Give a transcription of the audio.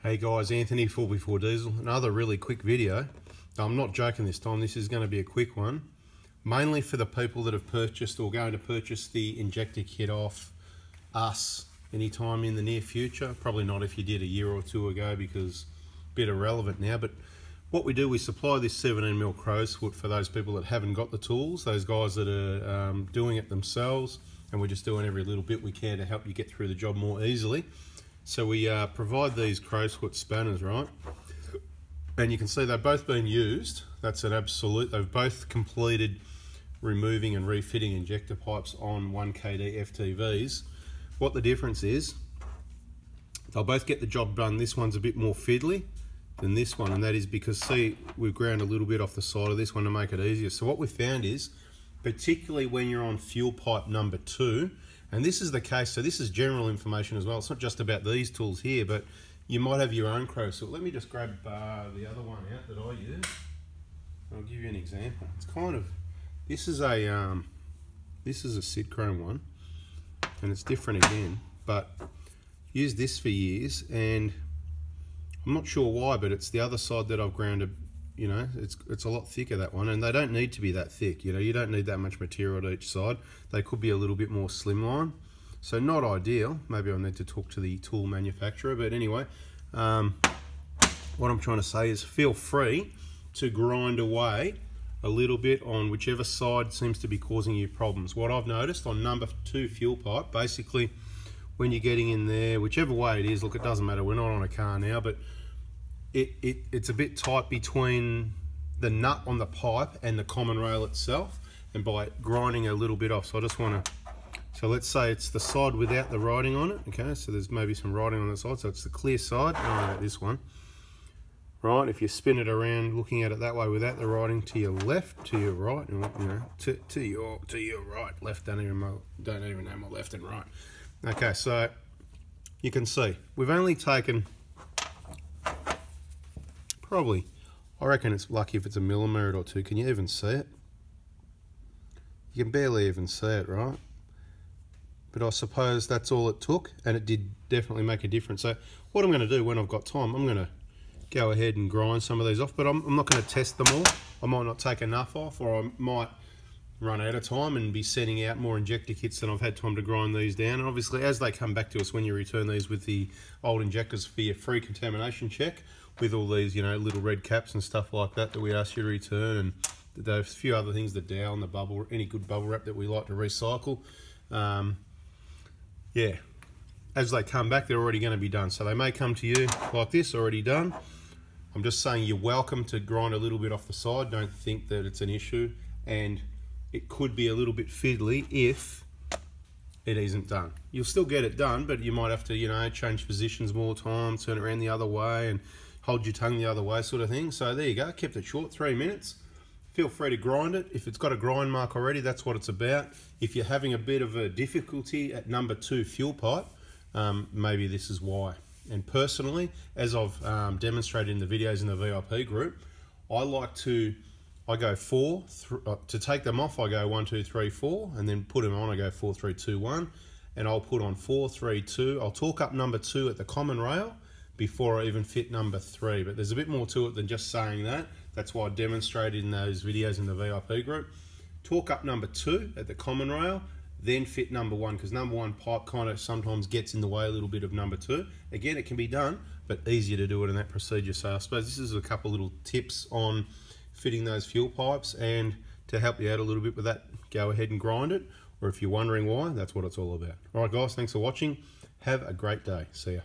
Hey guys, Anthony 4x4 Diesel. Another really quick video. I'm not joking this time, this is going to be a quick one. Mainly for the people that have purchased or going to purchase the injector kit off us anytime in the near future. Probably not if you did a year or two ago because a bit irrelevant now. But what we do, we supply this 17mm crow's foot for those people that haven't got the tools, those guys that are doing it themselves, and we're just doing every little bit we can to help you get through the job more easily. So we provide these crow's foot spanners, right? And you can see they've both been used. That's an absolute, they've both completed removing and refitting injector pipes on 1kD FTVs. What the difference is, they'll both get the job done. This one's a bit more fiddly than this one, and that is because, see, we've ground a little bit off the side of this one to make it easier. So what we found is, particularly when you're on fuel pipe number 2, and this is the case, so this is general information as well. It's not just about these tools here, but you might have your own crow's foot. Let me just grab the other one out that I use. I'll give you an example. It's kind of, this is a Sid Chrome one, and it's different again, but used this for years, and I'm not sure why, but it's the other side that I've grounded. You know, it's a lot thicker, that one, and they don't need to be that thick. You know, you don't need that much material to each side. They could be a little bit more slimline, so not ideal. Maybe I need to talk to the tool manufacturer, but anyway, what I'm trying to say is feel free to grind away a little bit on whichever side seems to be causing you problems. What I've noticed on number 2 fuel pipe, basically when you're getting in there, whichever way it is, look, it doesn't matter, we're not on a car now, but it's a bit tight between the nut on the pipe and the common rail itself, and by grinding a little bit off, so I just want to, so let's say it's the side without the writing on it, okay, so there's maybe some writing on the side, so it's the clear side, this one, right? If you spin it around looking at it that way without the writing, to your left, to your right, you know, to your right, left, don't even know my left and right. Okay, so you can see we've only taken probably, I reckon it's lucky if it's a millimetre or two. Can you even see it? You can barely even see it, right? But I suppose that's all it took, and it did definitely make a difference. So what I'm going to do when I've got time, I'm going to go ahead and grind some of these off, but I'm not going to test them all. I might not take enough off, or I might run out of time and be sending out more injector kits than I've had time to grind these down. And obviously, as they come back to us when you return these with the old injectors for your free contamination check, with all these, you know, little red caps and stuff like that we ask you to return, and there's a few other things, the dowel and the bubble, any good bubble wrap that we like to recycle. Yeah, as they come back, they're already going to be done. So they may come to you like this, already done. I'm just saying you're welcome to grind a little bit off the side. Don't think that it's an issue, and it could be a little bit fiddly if it isn't done. You'll still get it done, but you might have to, you know, change positions more times, turn it around the other way, and hold your tongue the other way, sort of thing. So there you go, kept it short, 3 minutes. Feel free to grind it. If it's got a grind mark already, that's what it's about. If you're having a bit of a difficulty at number 2 fuel pipe, maybe this is why. And personally, as I've demonstrated in the videos in the VIP group, I go 4, to take them off, I go 1, 2, 3, 4, and then put them on, I go 4, 3, 2, 1, and I'll put on 4, 3, 2. I'll torque up number 2 at the common rail before I even fit number 3, but there's a bit more to it than just saying that. That's why I demonstrated in those videos in the VIP group. Torque up number 2 at the common rail, then fit number 1, because number 1 pipe kind of sometimes gets in the way a little bit of number 2. Again, it can be done, but easier to do it in that procedure. So I suppose this is a couple little tips on fitting those fuel pipes, and to help you out a little bit with that, go ahead and grind it, or if you're wondering why, that's what it's all about. All right guys, thanks for watching. Have a great day. See ya.